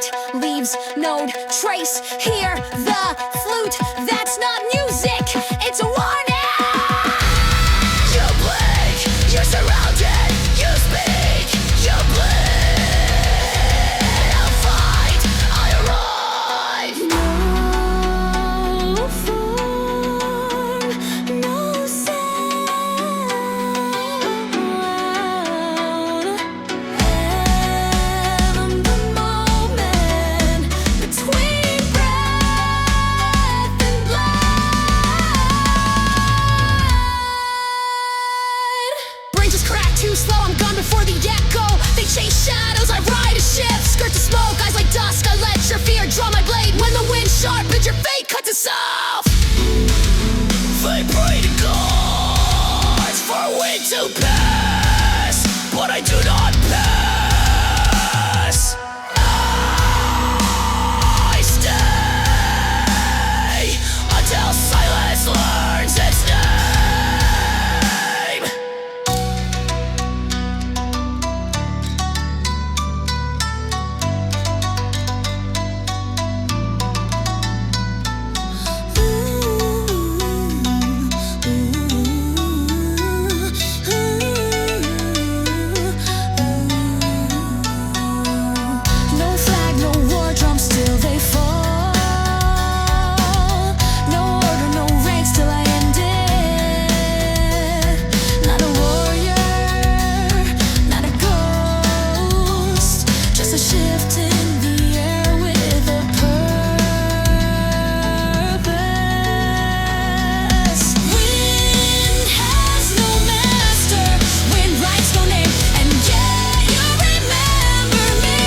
Light leaves no trace. Hear the flute, that's not music, it's a warning. You blink, you're surrounded, you speak, you bleed. I'll fight, I arrive. No form, no sound. And the moment between breath and blood. Brains just crack too slow, I'm gone before the echo. They chase shadows, I ride a ship. Skirt to smoke, eyes like dusk, I let your fear draw my blade. When the wind sharpens, your fate cuts us off. They pray to gods for wind to pass, but I do not pass. I stay until silence learns its name. No flag, no war drum, still they fall. No order, no ranks till I end it. Not a warrior, not a ghost, just a shift in the air with a purpose. Wind has no master, wind writes no name, and yet you remember me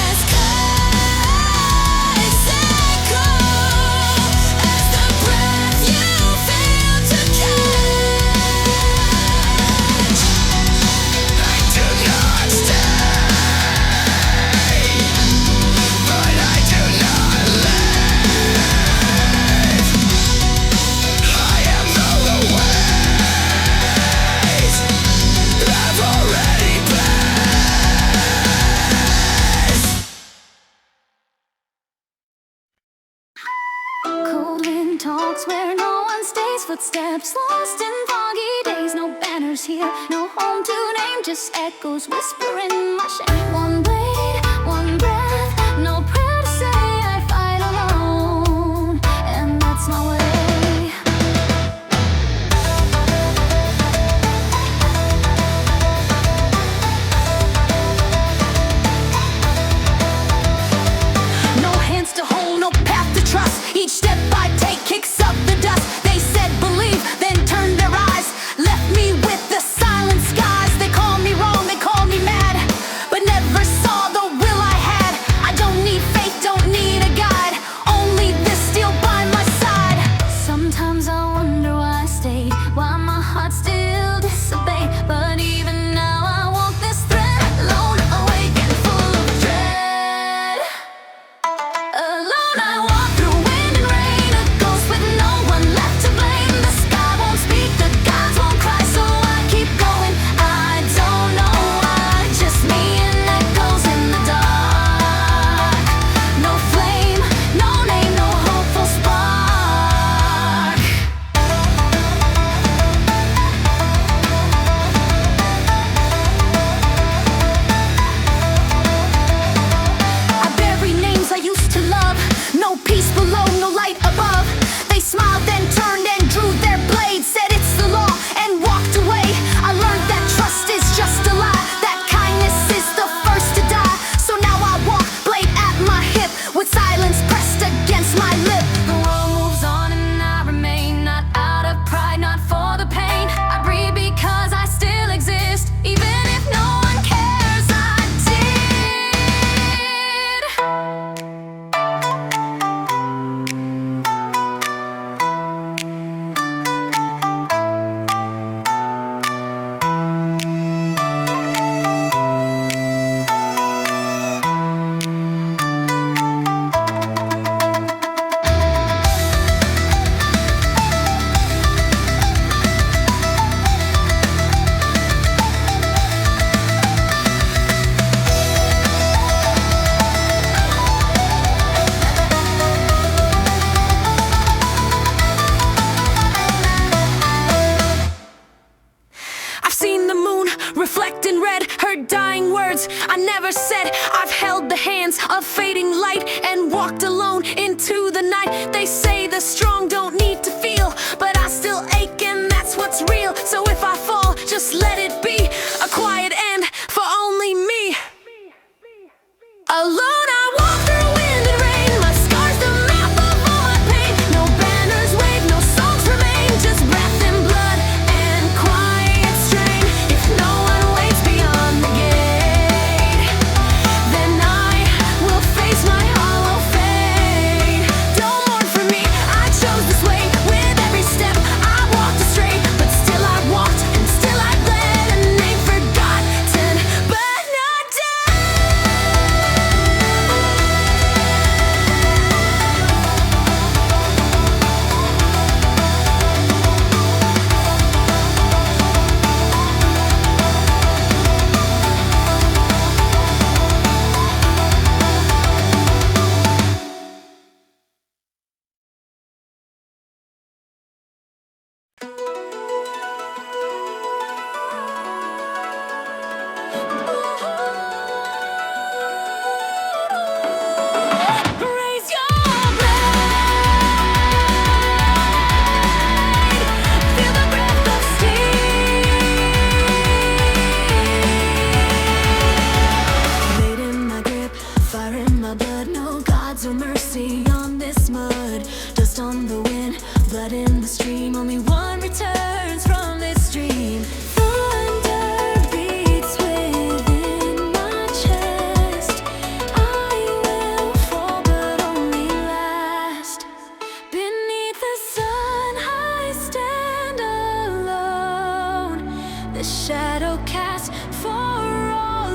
as kites echo, as the breath you fail to catch. I do not stay, but I do not live. I am the ways I've already passed. Cold wind talks where no one stays. Footsteps lost in foggy days. No banners here, no home to name. Just echoes whispering my shame. One blade, one breath. No prayer to say I fight alone, and that's my way. No hands to hold, no path to trust. Each step I take kicks up the dust. They said believe, then turned their eyes, left me with the silent skies. They call me wrong, they call me mad, but never saw read her dying words. I never said I've held the hands of fading light and walked alone into the night. They say the strong don't need to feel, but I still ache and that's what's real. So if I fall, just let it be a quiet end for only me. Alone I walk through wind and rain. My scars the map of all my pain. No banners wave, no songs remain, just breath and blood and quiet strain. If no one waits beyond the gate, then I will face my hollow fate. Don't mourn for me, I chose this way. With every step I walked astray, but still I walked and still I bled. A name forgotten but not dead. Raise your blade, feel the breath of steel. Blade in my grip, fire in my blood. No gods or mercy on this mud. Dust on the wind, blood in the stream. Only one returns from this dream. Thunder beats within my chest. I will fall, but only last. Beneath the sun, I stand alone. The shadow cast for all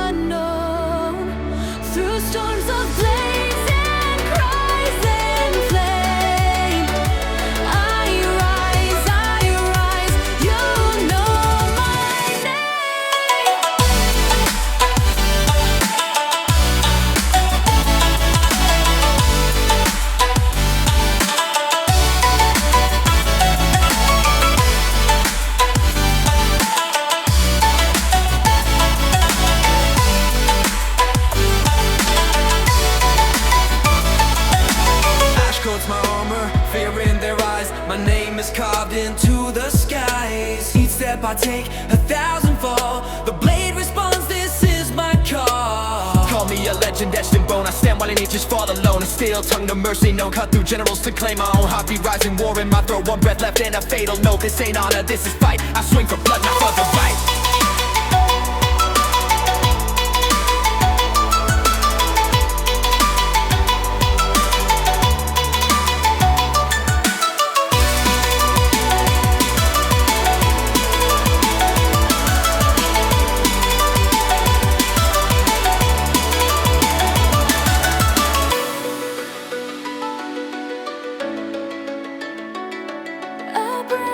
unknown. Through storms of blades and cries and flame, I rise, you know my name. Ash coats my armor, fear in their eyes. My name is carved into the skies. Each step I take, 1,000 fall. The blade responds, this is my call. Call me a legend etched in bone. I stand while nations fall alone. A steel tongue, no mercy, no cut through generals to claim my own heartbeat. Rising war in my throat, one breath left and a fatal note. This ain't honor, this is fight. I swing for blood, not for the right. A breath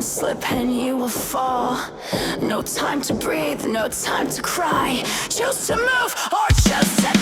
slip and you will fall. No time to breathe, no time to cry. Choose to move or choose to die.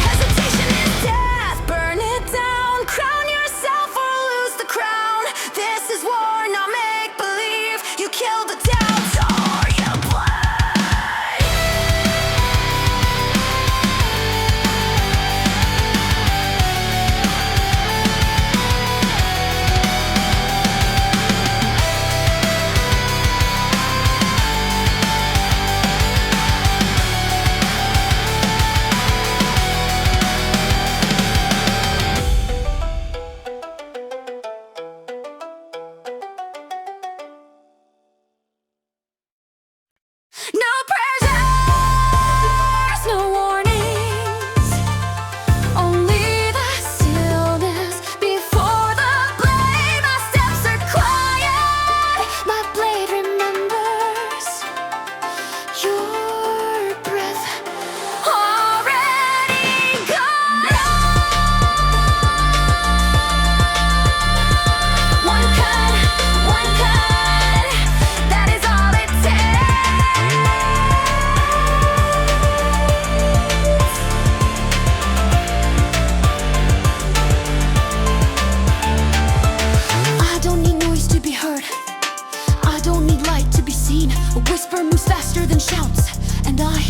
Hesitation is death, burn it down. Crown yourself or lose the crown. This is war, not make believe. You kill the doubt or you play. No prayers, no warnings, only the stillness before the blade. My steps are quiet, my blade remembers your breath already gone. One cut, that is all it takes. I don't need noise to be heard. I don't need light to be seen. A whisper moves faster than shouts, and I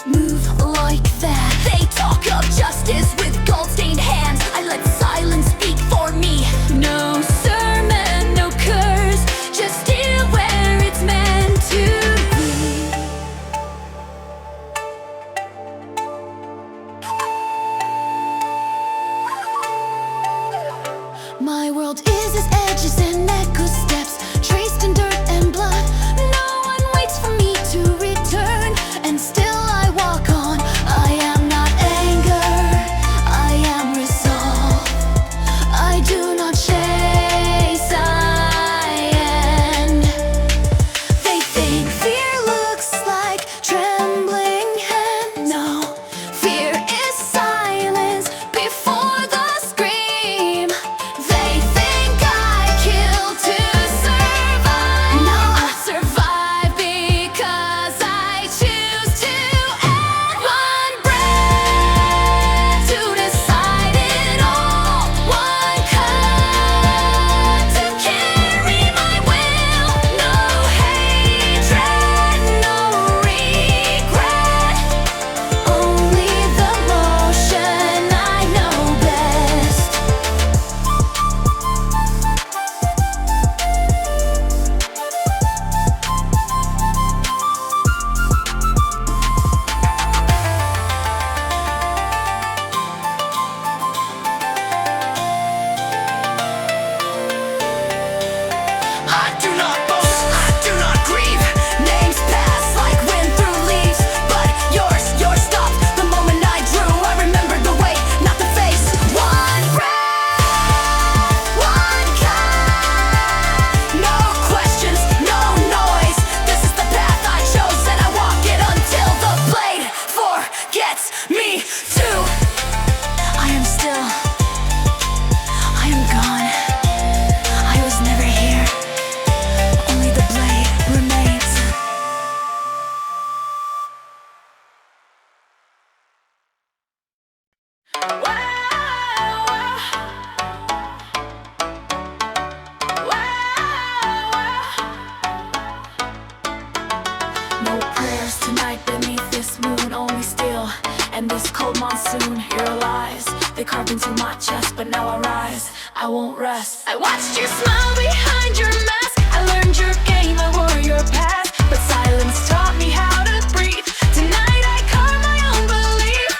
move like that. They talk of justice with gold-stained hands. I let silence speak for me. No sermon, no curse, just heal where it's meant to be. My world is as edges and echo steps, traced in dirt and blood. No one waits for me to return, and still I walk on. I am not anger, I am resolve. I do not chase, I end. They think fear looks like trembling hand. No, fear is silence before the scream. They think I kill to survive. No, I survive because I choose to end. One breath to decide it all. One cut to carry my will. No hatred, no regret. Only the motion I know best. I do not boast, I do not grieve. Names pass like wind through leaves, but yours stopped the moment I drew. I remembered the way, not the face. One breath, one cut, no questions, no noise. This is the path I chose, and I walk it until the blade forgets me too. I am still, I am gone. I was never here. Only the blade remains. No prayers tonight beneath this moon, only steel and this cold monsoon. Your lies, they carved into my chest, but now I rise. I won't rest. I watched you smile behind your mask. I learned your game, I wore your past, but silence taught me how to breathe. Tonight I carve my own belief.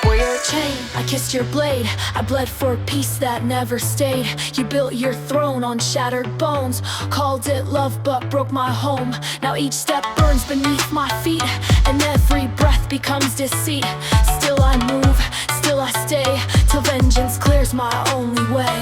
Wore your chain, I kissed your blade. I bled for peace that never stayed. You built your throne on shattered bones, called it love but broke my home. Now each step burns beneath my feet, and every breath becomes deceit. Still I move, still I stay, till vengeance clears my only way.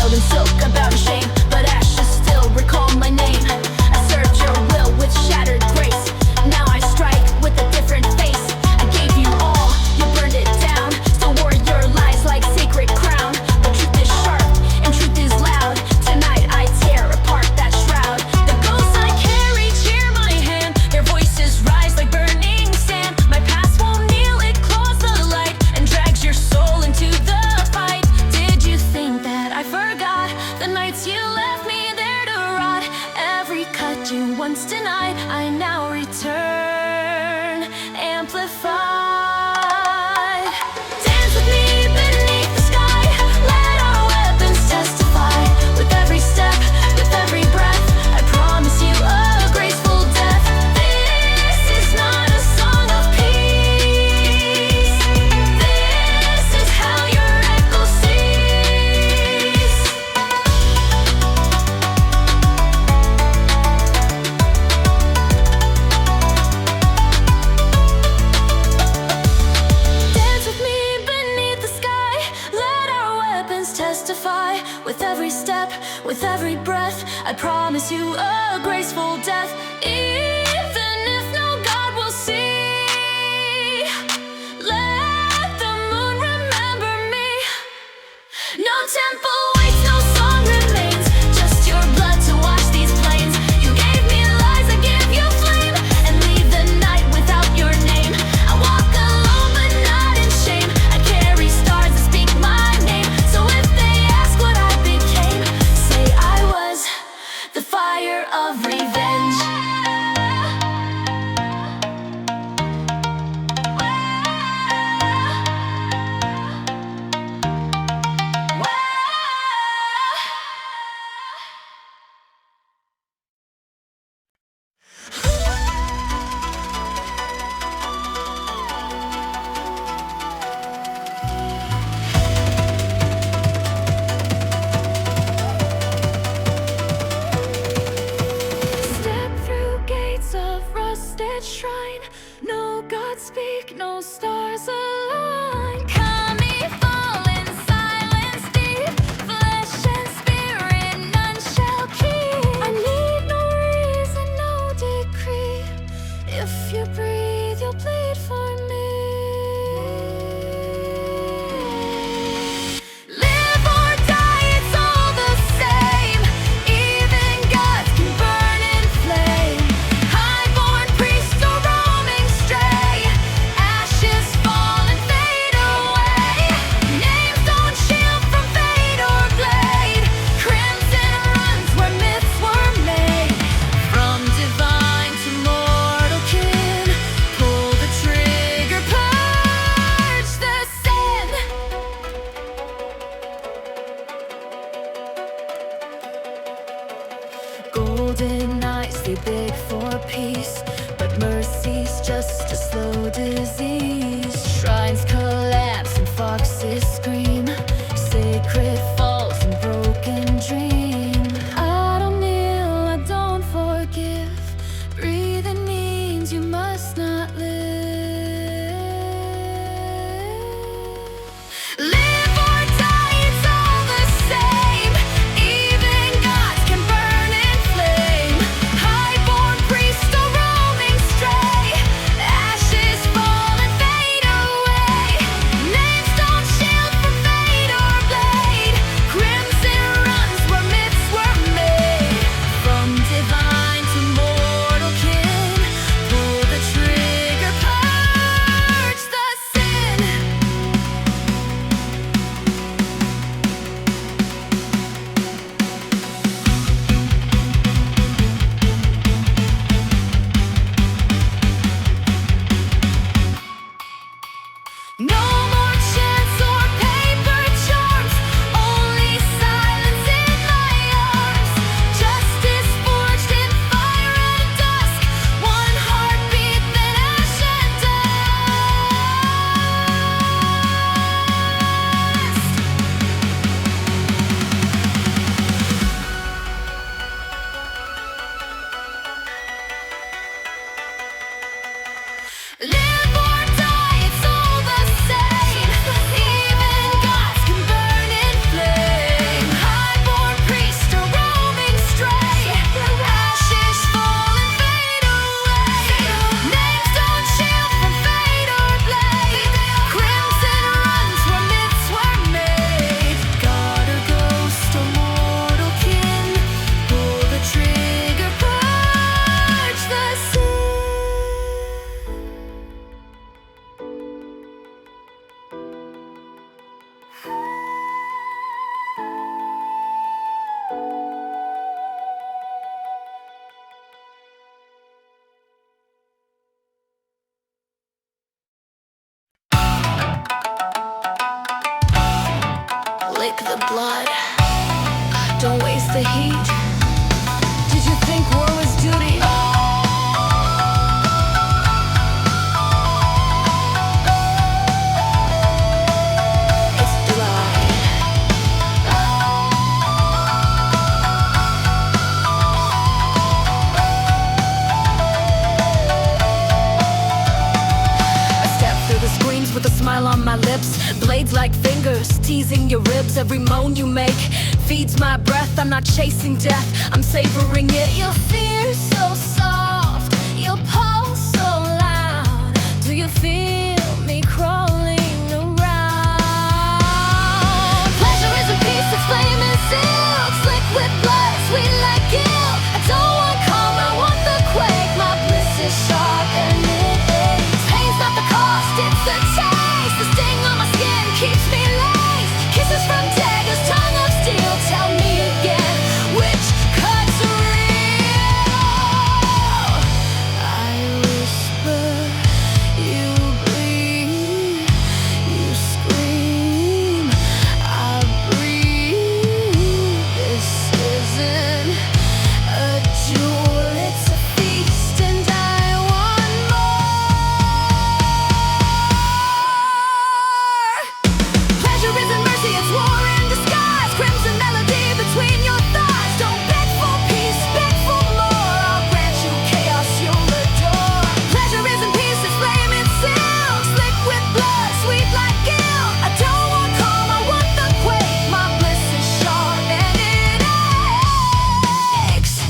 Wild and silk, about in shame, but ashes still recall my name. I served your will with shattered grace. Now I strike with a different face. I gave you all, you burned it down. Still wore your lies like sacred crown. But truth is sharp and truth is loud. Tonight I tear apart that shroud. The ghosts I carry cheer my hand. Their voices rise like burning sand. My past won't kneel, it claws the light and drags your soul into the fight. Did you think that I forgot the nights you left me there to rot? Every cut you once denied, I now return, amplified. Dance with me beneath the sky. Let our weapons testify. With every step, with every breath, I promise you a graceful death. This is not a song of peace. This is how your echo sees. Dance with me beneath the sky. Let our weapons testify. With every step, with every breath, I promise you a graceful death. Even if no God will see, let the moon remember me. No temple waits, no song remains, just your blood to wash these plains. You gave me lies, I give you flame, and leave the night without your name. I walk alone but not in shame. I carry stars that speak my name. So if they ask what I became, say I was the fire of revenge. Step through gates of rusted shrine. No God speak, no stars align. Kami fall in silence deep. Flesh and spirit none shall keep. I need no reason, no decree. If you breathe, you'll bleed for me. Live or die, it's all the same. Even gods can burn in flame. Highborn priest or roaming stray. Ashes fall and fade away. Names don't shield from fate or blade. Crimson runs where myths were made. From divine to mortal kin, pull the trigger, purge the sin. Golden eyes, they beg for peace, but mercy's just a slow disease. Shrines collapse and foxes scream. Sacred falls and broken dream. I don't kneel, I don't forgive. Breathing means you must not live. Live or die, it's all the same. Even gods can burn in flame. Highborn priest or roaming stray. Ashes fall and fade away. Names don't shield from fate or blade. Drink the blood, don't waste the heat. Did you think war was duty? It's blood. I step through the screams with a smile on my lips. Blades like fingers, teasing your ribs. Every moan you make feeds my breath. I'm not chasing death, I'm savoring it. Your fear so soft, your pulse so loud. Do you feel me crawling around? Pleasure is a piece of flaming silk, slick with blood, sweet like guilt. I don't want calm, I want the quake. My bliss is sharp and it aches. Pain's not the cost, it's the taste. The sting on my skin keeps me laced. Kisses from daggers, tongue of steel. Tell me again, which cuts real? I whisper, you bleed, you scream, I breathe. This isn't a duel, it's a feast, and I want more. Pleasure isn't mercy, it's war in disguise. Crimson melody between your thighs. Don't beg for peace, beg for more. I'll grant you chaos, you'll adore. Pleasure isn't peace, it's flaming silk, slick with blood, sweet like guilt. I don't want calm, I want the quake. My bliss is sharp and it aches.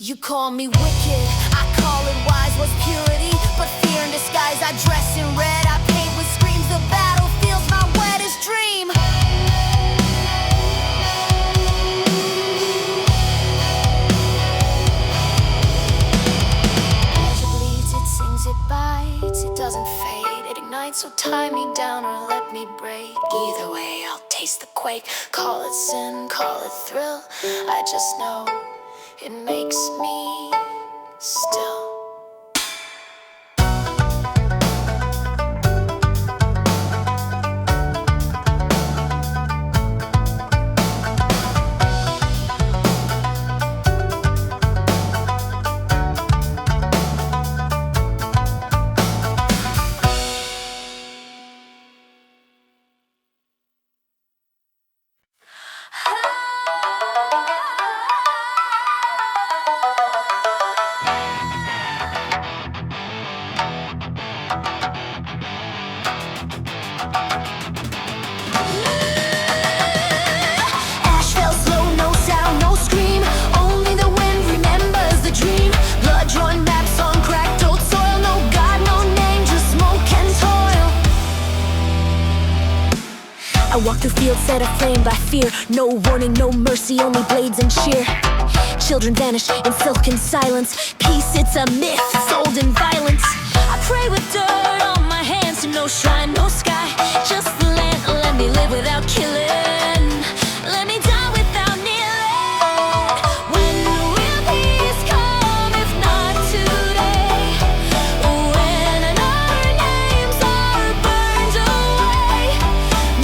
You call me wicked, I call it wise. Was purity, but fear in disguise. I dress in red, I paint with screams. The battlefield's my wettest dream. Pleasure bleeds, it sings, it bites. It doesn't fade, it ignites. So tie me down or let me break. Either way, I'll taste the quake. Call it sin, call it thrill. I just know it makes me still. Ash fell slow, no sound, no scream. Only the wind remembers the dream. Blood-drawn maps on cracked old soil. No God, no name, just smoke and toil. I walk through fields set aflame by fear. No warning, no mercy, only blades and sheer. Children vanish in silken silence. Peace, it's a myth, sold in violence. I pray with dirt on my hands to no shrine, no sky. Just the land, let me live without killing. Let me die without kneeling. When will peace come if not today? When our names are burned away.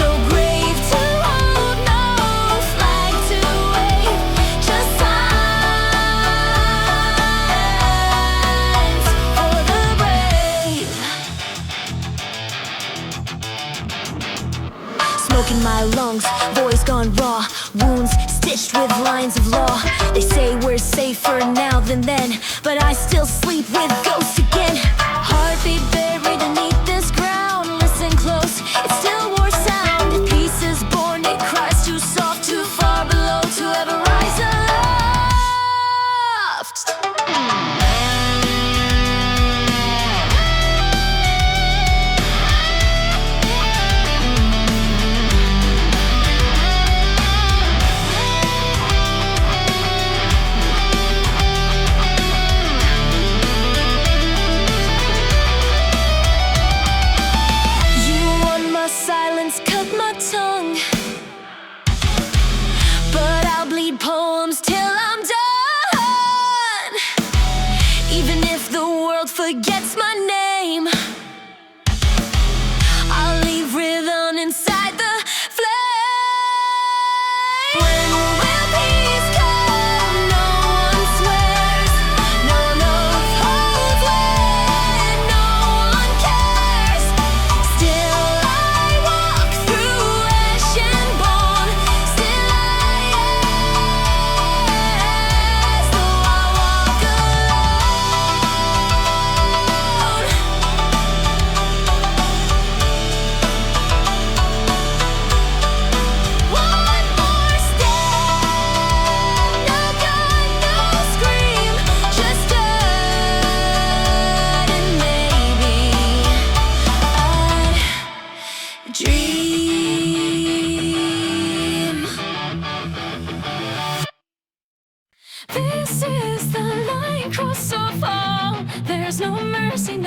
No grave to hold, no flag to wave. Just signs for the brave. Smoke in my lungs, voice gone raw. Wounds stitched with lines of law. They say we're safer now than then, but I still sleep with ghosts again. Heartbeat buried beneath this ground. Listen close, it's still war sound. If peace is born, it cries too soft, too far below to ever rise aloft.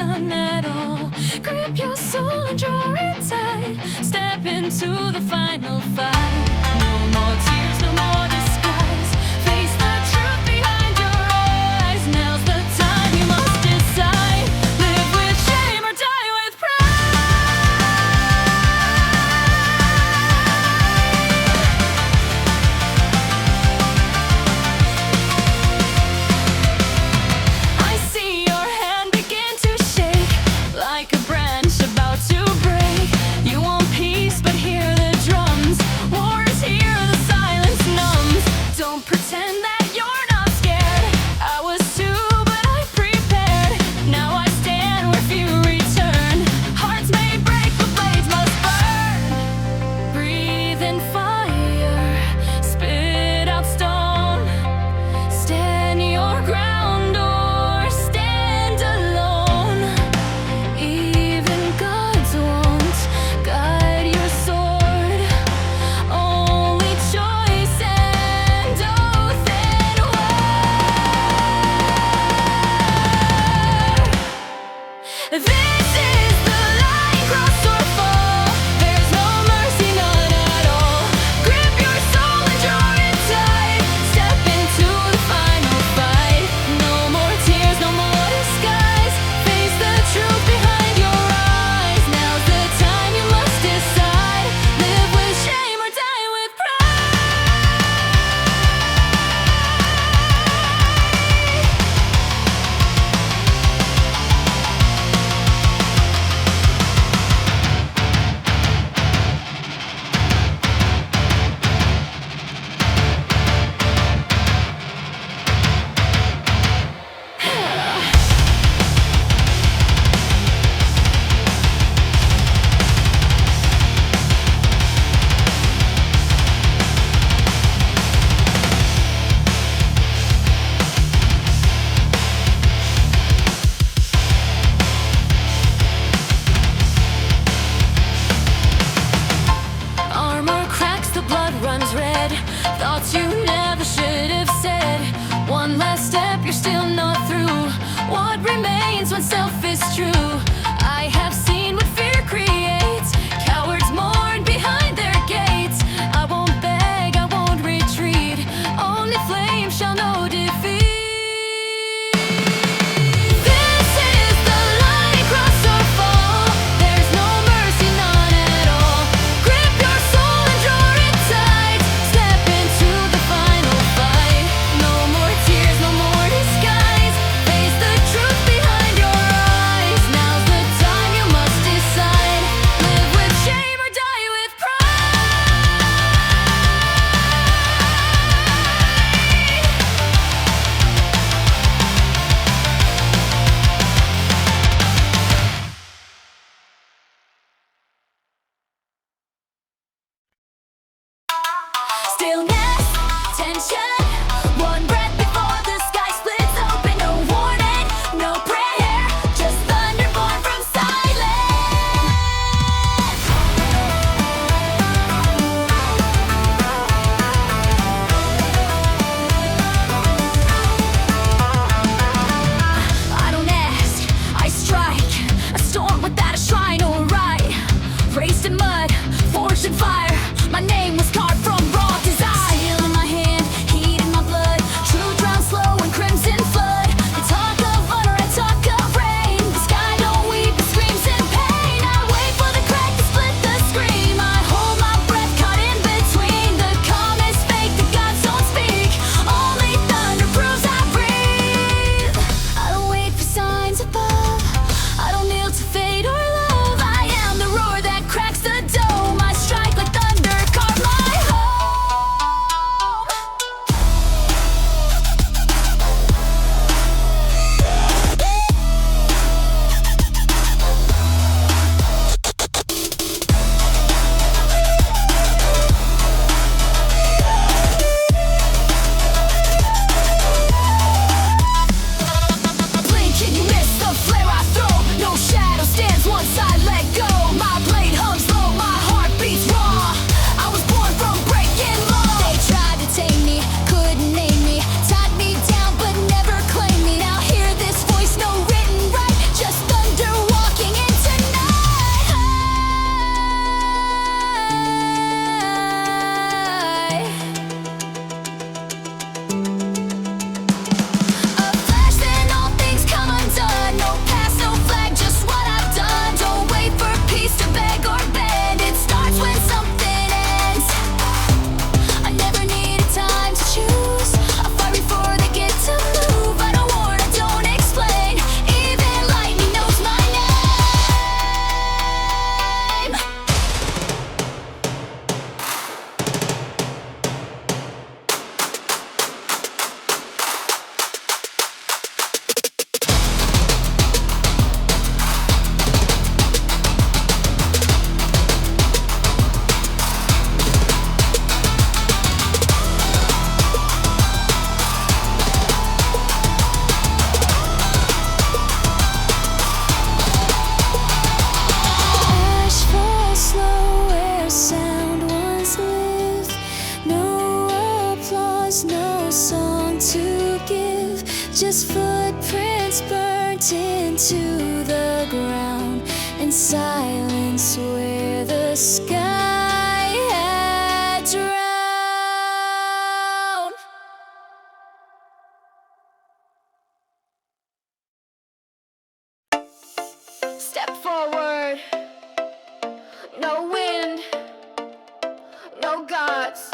none at all. Grip your soul and draw it tight. Step into the final fight. No more tears, no more disguise. Face the truth behind your eyes. Now's the time you must decide. Live with shame or die with I see your hand begin to shake like a branch about to break. You want peace, but hear the drums. War is here, the silence numbs. Don't pretend that you're not scared. I was too, but I prepared. Now I stand where few return. Hearts may break, but blades must burn. Breathe in fire, spit out stone. Stand your ground or stand alone. Even gods won't guide your sword. Only choice and oath and war. This is the line, cross or fall. There's no mercy, none at all. Grip your soul and draw it tight. Step into the final fight. No more tears, no more disguise. Face the truth behind your eyes. Now's the time you must decide. Live with shame or die with armor cracks, the blood runs red. Thoughts you never should have said. One last step, you're still not through. What remains when self is true? I have seen what fear creates. Cowards mourn behind their gates. I won't beg, I won't retreat. Only flame shall know defeat. This is the line, cross or fall. There's no mercy, none at all. Grip your soul and draw it tight. Step into the final fight. No more tears, no more disguise. Face the truth behind your eyes. Now's the time you must decide. Live with shame or die with stillness, tension, one breath before the sky splits open. No warning, no prayer, just thunder born from silence. I don't ask, I strike. A storm without a shrine or right. Raised in mud, forged in fire. My name was carved from raw desire. Steel in my hand, heat in my blood. Truth drowns slow in crimson flood. They talk of honor, I talk of rain. The sky don't weep, it screams in pain. I wait for the crack to split the scream. I hold my breath caught in between. The calm is fake, the gods don't speak. Only thunder proves I breathe. I don't wait for signs above. I don't kneel to fate or love. I am the roar that cracks the dome. I strike like thunder, carve my just footprints burnt into the ground, and silence where the sky had drowned. Step forward, no wind, no gods.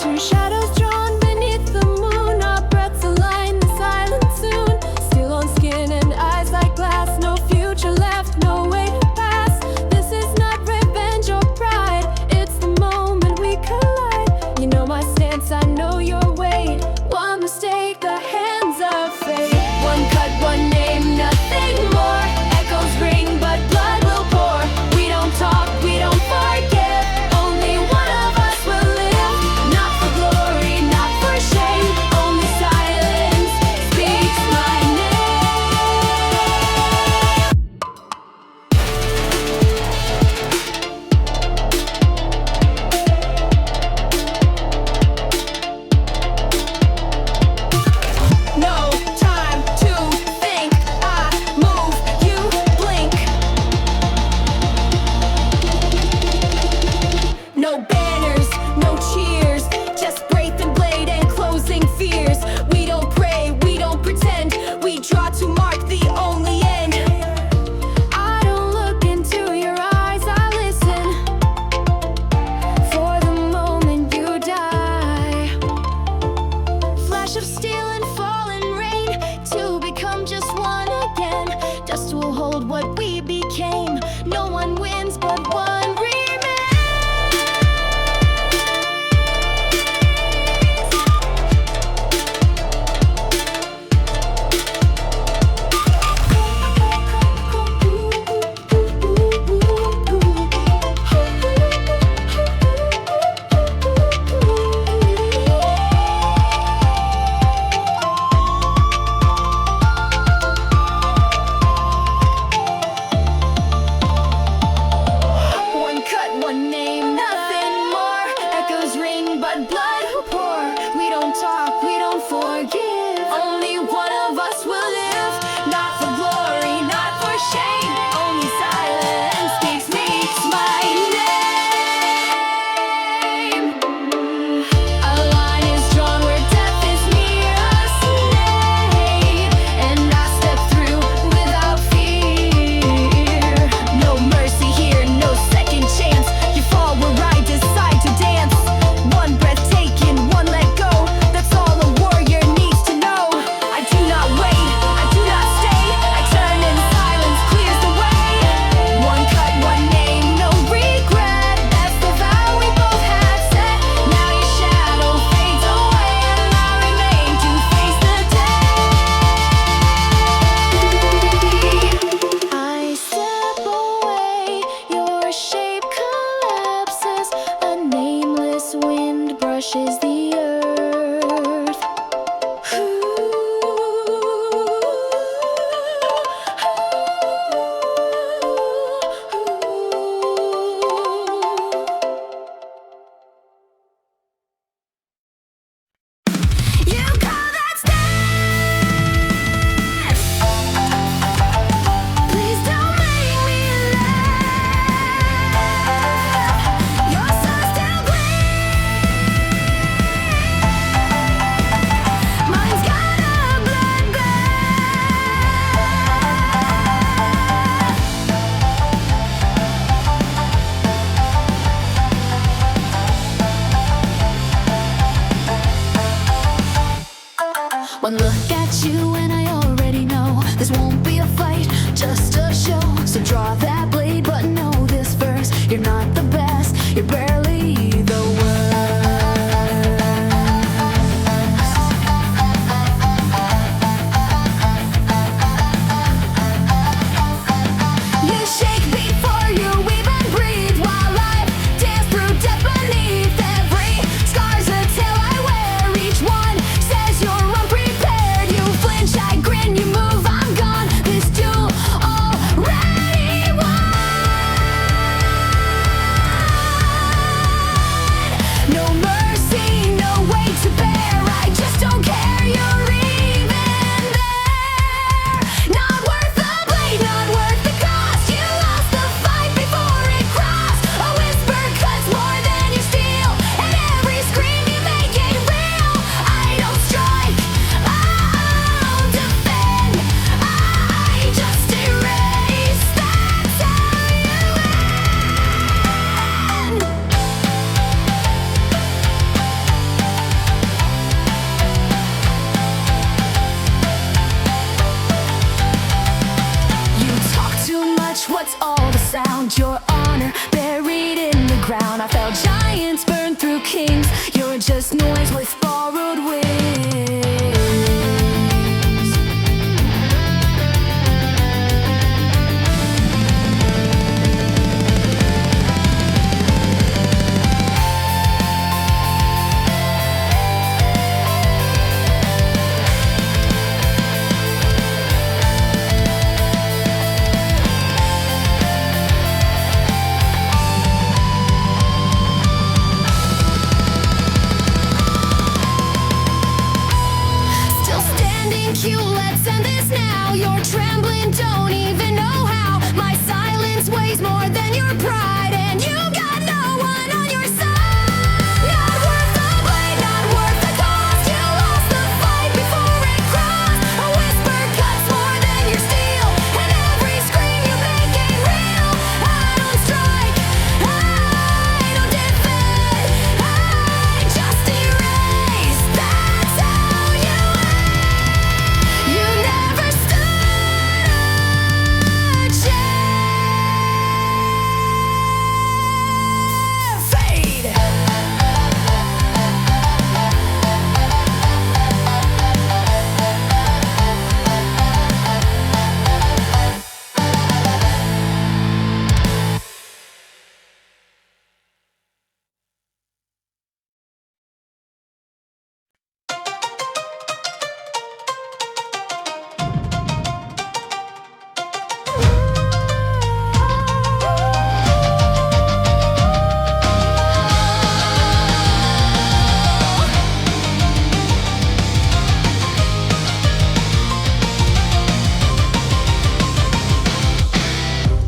Two shadows drawn beneath the moon, our breaths align, the silence soon. Still on skin and eyes like glass, no future left, no way to pass. This is not revenge or pride, it's the moment we collide. You know my stance, I know your weight. One mistake, the hands of fate. One cut, one name, nothing more. Echoes ring, but blood will pour. We don't talk, we don't forget. Only one of us will live. Not for glory, not for shame. Only silence speaks my name. No time to think, I move, you blink. No banners, no cheers, just break and blade and closing fears. We don't pray, we don't pretend, we draw to mark the only end. I don't look into your eyes, I listen for the moment you die. Flash of steel and falling rain, to become just one again. Dust will hold what we became. No one wins, but one remains. One cut, one name, nothing more. Echoes ring, but blood will pour. We don't talk, we don't forgive. Only one of us will live. Not for glory, not for shame. Only silence speaks my name. A line is drawn where death is near us, nade, and I step through without fear. No mercy here, no second chance. You fall where I decide to dance. One breath taken, one let go. That's all a warrior needs to know. I do not wait, I do not stay. I turn and silence clears the way. One cut, one name, no regret. That's the vow we both have set. Now your shadow fades away, and I remain to face the day. I step away, your shape collapses. A nameless wind brushes the earth. You call that stand? Please don't make me laugh. Your sun still gleams. Mine's got a bloodbath. One look at you and I already know this won't be a fight, just a show. So draw that blade, but know this first. You're not the best, you're barely the worst. You shake before you even breathe, while life dance through death beneath. Every scar's a tale I wear, each one says you're unprepared. You flinch, I grin, you move, I'm gone. This duel already fell giants, burned through kings. You're just noise with borrowed wings. Let's end this now. You're trembling, don't even know how. My silence weighs more than your pride, and you got no one on your side. Not worth the blade, not worth the cost. You lost the fight before it crossed. A whisper cuts more than your steel, and every scream you make ain't real. I don't strike, I don't defend, I just erase. That's how you you never stood a chance. Fade.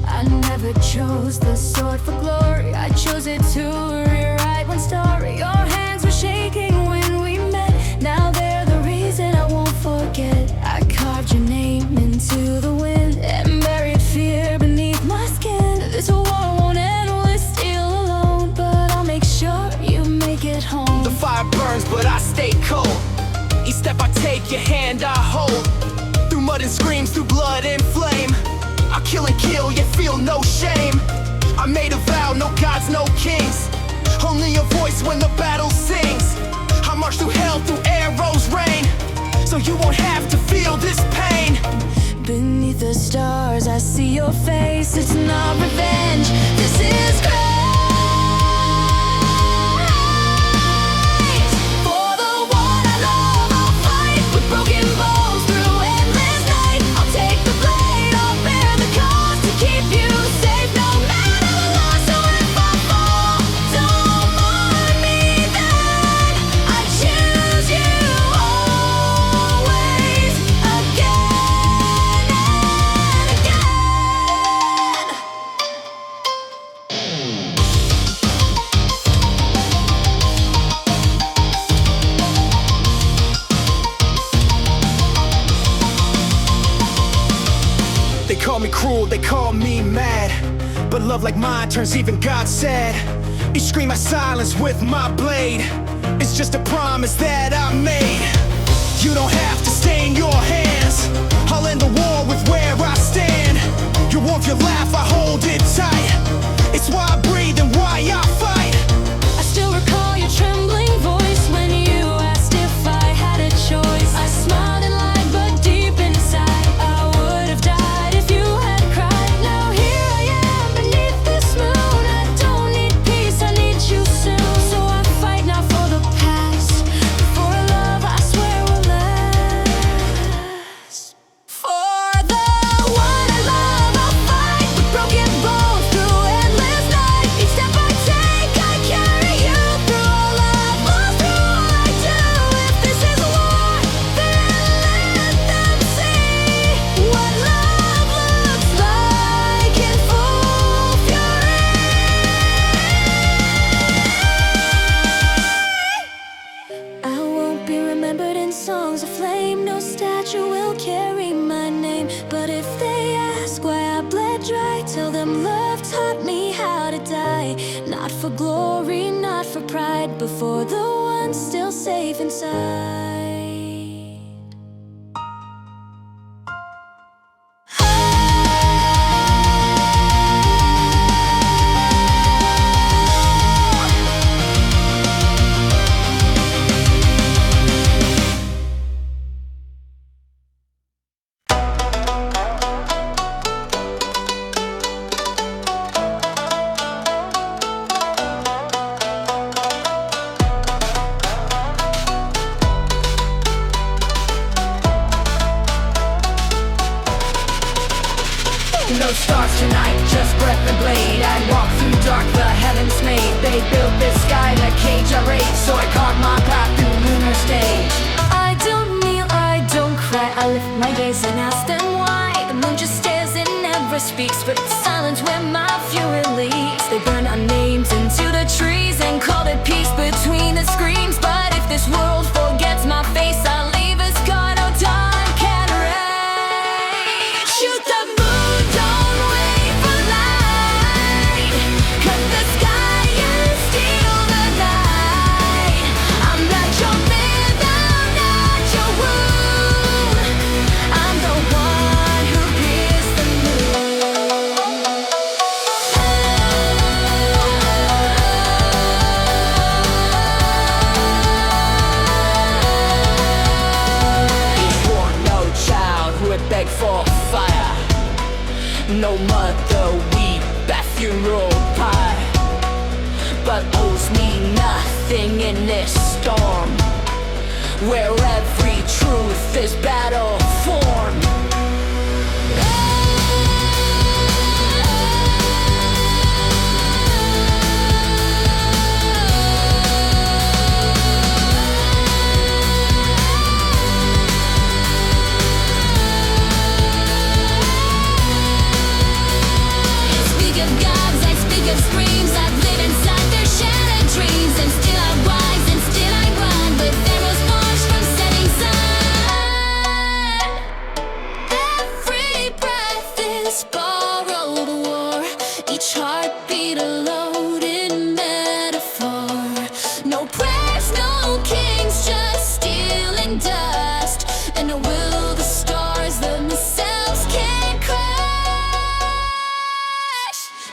I never chose the sword for glory. I chose it to rewrite one story. Your hands were shaking when we met. Now they're the reason I won't forget. I carved your name into the wind and buried fear beneath my skin. This war won't end with steel alone, but I'll make sure you make it home. The fire burns, but I stay cold. Each step I take, your hand I hold. Through mud and screams, through blood and flame, I'll kill and kill, yet feel no shame. I made a vow, no gods, no kings, only a voice when the battle sings. I march through hell, through arrows rain, so you won't have to feel this pain. Beneath the stars, I see your face. It's not revenge, this is grace. For the one I love, I'll fight with broken bones through endless night. I'll take the blade, I'll bear the cost to keep you safe, no matter the loss. So if I fall, don't mourn me then. I choose you always, again and again. They call me cruel, they call me mad, but love like mine turns even God sad. Each scream I silence with my blade, it's just a promise that I made. You don't have to stain your hands, I'll end the war with where I stand. Your warmth, your laugh, I hold it tight. It's why I breathe and why I fight. I still recall your trembling voice when you asked if I had a choice. I smiled and lied, but deep inside I would have died if you had cried. Now here I am beneath this moon. I don't need peace, I need you soon. So I fight now for the past, for a love I swear will last. For the one I love, I'll fight with broken bones through endless night. Each step I take, I carry you through all I've lost, through all I do. If this is war, then let them see what love looks like in full fury. I won't be remembered in songs of flame. No statue will carry my name. But if they ask why I bled dry, tell them love taught me how to die. Not for glory, not for pride, but for the one still safe inside. No stars tonight, just breath and blade. I walk through dark, the heavens made. They built this sky in a cage I raised, so I carved my path through lunar stage. I don't kneel, I don't cry. I lift my gaze and ask them why. The moon just stares and never speaks, but it's silence where my fury leads. They burn our names into the trees and call it peace between the screams. But if this world forgets my face, I'll leave a scar no time can erase. Shoot the moon, don't wait for light. Cut the sky and steal the night. I'm not your man, I'm not your wound. I'm the one who pierced the moon. Born no child who would beg for fire. No mother weep at funeral pie, but owes me nothing in this storm, where every truth is battle formed. Speak of gods, I speak of screams. I've lived inside their shattered dreams, and still I rise and still I grind with arrows launched from setting sun. Every breath is borrowed war, each heartbeat a loaded metaphor. No prayers, no kings, just steel and dust, and a will the stars themselves can crush.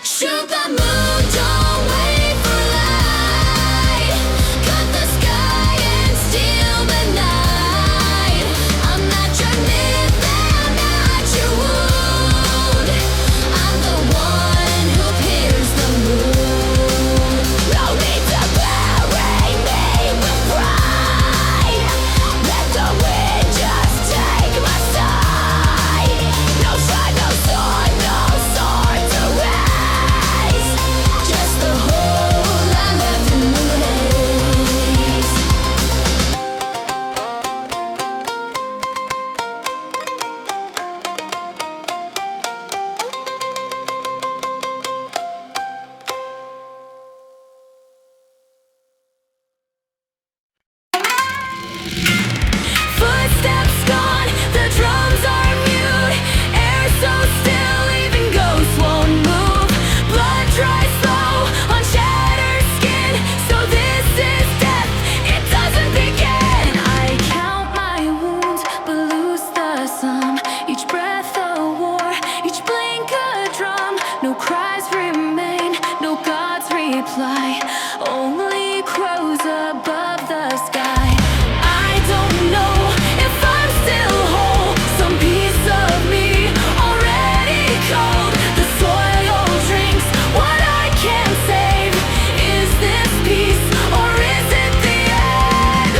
Shoot the moon, don't wait for light. Cut the sky and steal the night. I'm not your myth, I'm not your wound. I'm the one who pierced the moon. No need to bury me with pride. Let the wind just take my side. No side, no sword, no sword to raise. Just the hole I left in the haze. Footsteps gone, the drums are mute. Air so still, even ghosts won't move. Blood dries slow on shattered skin. So this is death, it doesn't begin. I count my wounds, but lose the sum. Each breath a war, each blink a drum. No cries remain, no gods reply. Only crows above the sky. I don't know if I'm still whole. Some piece of me already cold. The soil drinks what I can save. Is this peace or is it the end?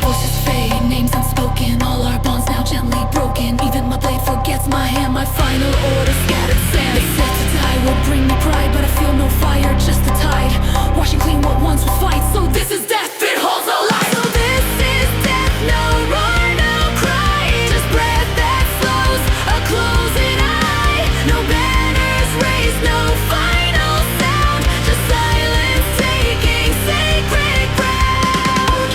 Voices fade, names unspoken. All our bonds now gently broken. Even my blade forgets my hand. My final order scattered sand. They said to die will bring me pride, but I feel no fire, just the tide washing clean what once was fight. So this is death, it holds no life. So this is death, no roar, no cry. Just breath that flows, a closing eye. No banners raised, no final sound. Just silence taking sacred ground.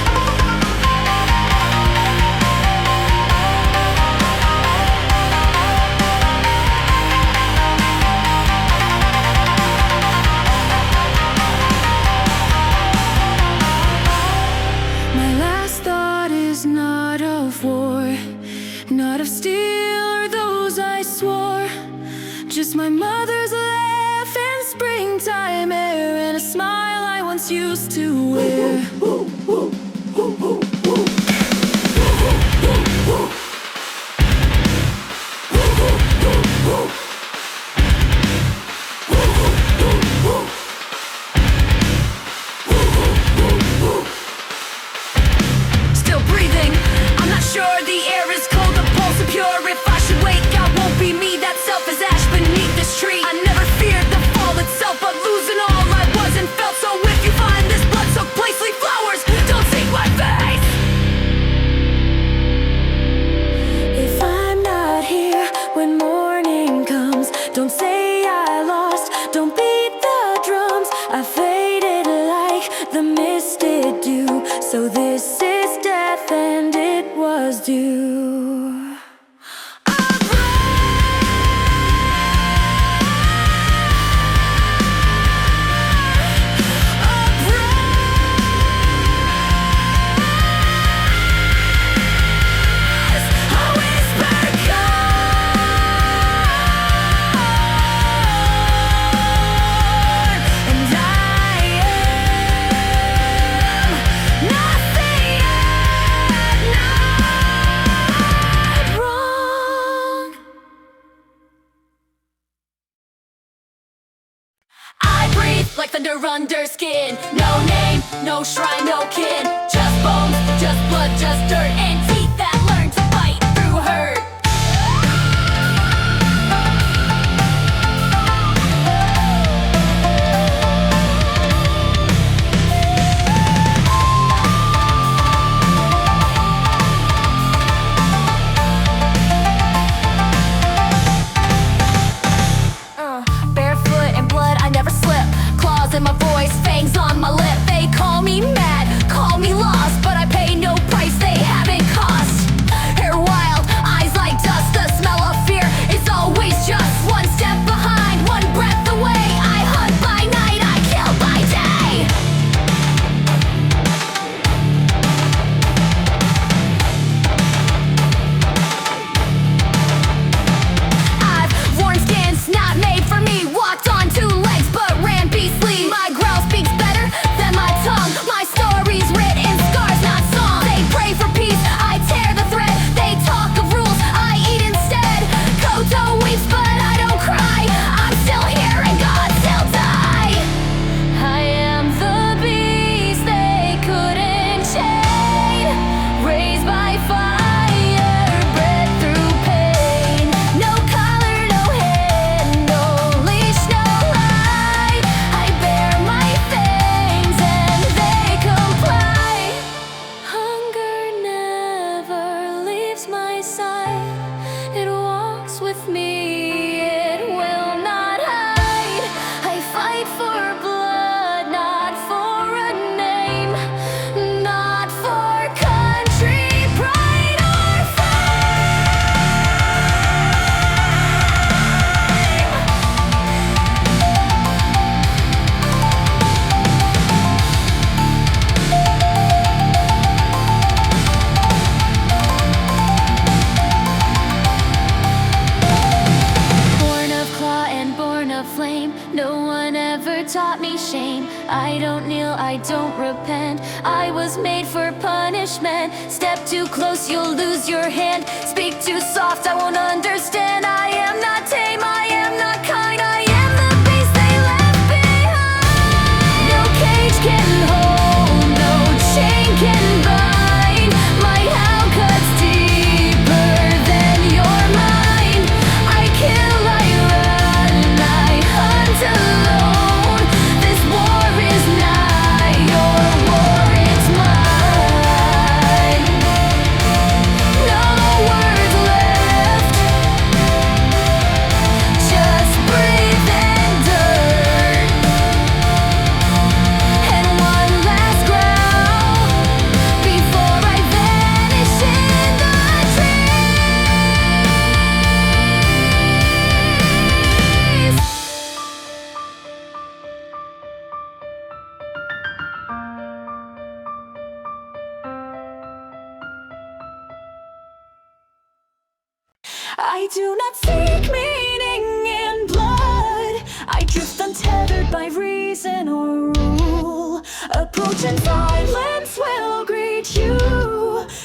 My last thought is not of war, not of steel or those I swore. Just my mother's laugh and springtime air and a smile I once used to wear. is cold, the pulse of pure. If I should wake, I won't be me. That self is ash beneath this tree. I never feared the fall itself, but losing all I was and felt. So if you find this blood-soaked place, leave flowers, don't take my face. If I'm not here when morning comes, don't say I lost, don't beat the drums. I faded like the mist did do. So this is death and it was due. Like thunder under skin. No name, no shrine, no kin. Just bones, just blood, just dirt. And teeth that learn to fight through hurt. Barefoot and blood, I never slip. Claws in my voice, fangs on my lip. They call me mad, call me lost, but I pay no price they haven't cost. Hair wild, eyes like dust, the smell of fear is always just one step behind, one breath away. I hunt by night, I kill by day. I've worn skins not made for me, walked on two legs but ran beastly. My growl speaks better than my tongue. My story's writ in scars, not song. They pray for peace, I tear the thread. They talk of rules, I eat instead. Koto weeps but I don't cry. I'm still here and God still die. I am the beast they couldn't chain. Raised by fire, bred through pain. No collar, no head, no leash, no lie. I bear my fangs and they comply. Hunger never leaves my side. It walks with me, it will not hide. I fight for blood, not for a name, not for country, pride or fame. Born of claw and born of flame, no one ever taught me shame. I don't kneel, I don't repent. I was made for punishment. Step too close, you'll lose your hand. Speak too soft, I won't understand. I am not tame, I am not kind. I am the beast they left behind. No cage can hold, no chain can bind. My howl cuts deeper than your mind. I kill, I run, I hunt alone. This war is not your war, it's mine. No words left, just breathe and dirt. And one last growl before I vanish in the trees. I do not seek meaning in blood. I drift untethered by reason or rule. Approach and silence will greet you.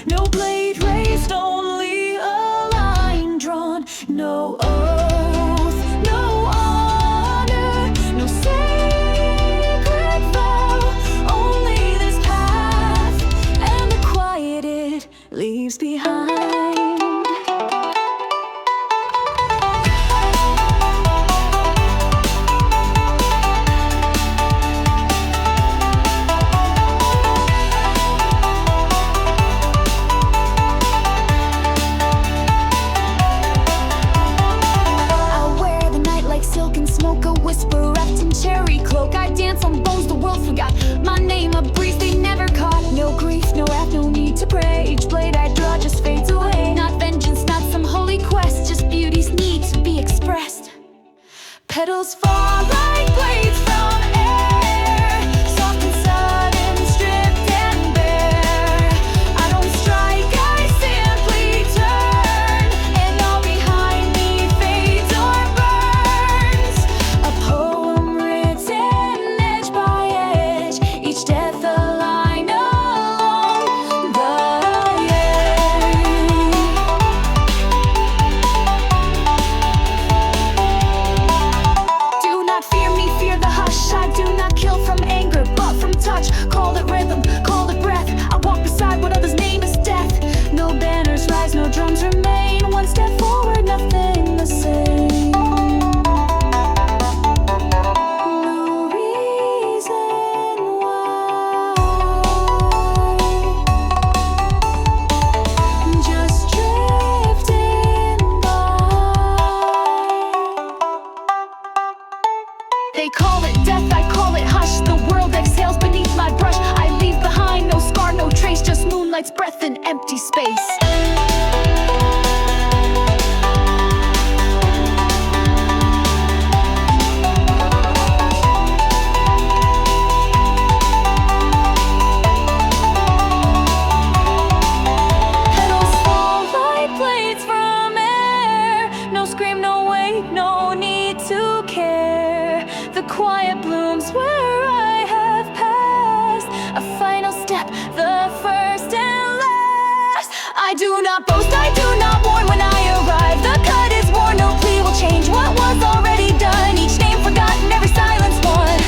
No blade raised, only a line drawn. No oath, no honor, no sacred vow. Only this path and the quiet it leaves behind. night's breath in empty space. Petals fall like blades from air. No scream, no wait, no need to care. The quiet blooms where I have passed. A final step, the first and last. I do not boast, I do not mourn when I arrive. The cut is worn, no plea will change what was already done. Each name forgotten, every silence won.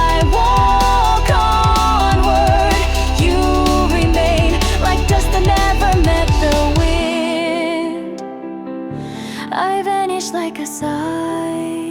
I walk onward, you remain like dust that never met the wind. I vanish like a sigh.